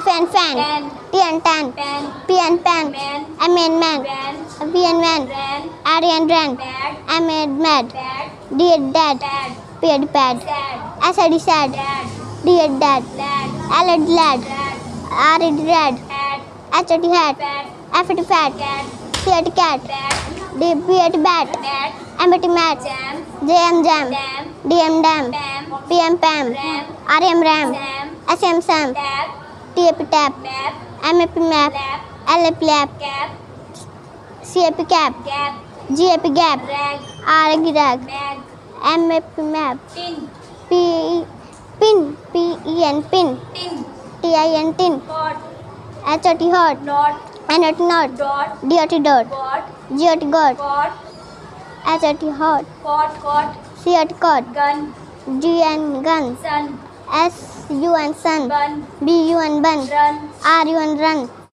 F and fan. T and tan. P and pan. M and man. V and van. R and ran. M and mad. D and dad. P and pad. S and sad. D and dad. L and lad. R and rad. H and hat. F and fat. C and cat. D B and bat. M and mat. J and jam. D and dam. P and pam. R and ram. S and sam. T and tap. M and map. L and lap. C and cap. G and gap. R and rag. M and map. P E and pin. T I and tin. H and hot. N and not. D and dot. G and got. H and hot. C and caught. G and gun. S U and sun. B U and bun. R U and run.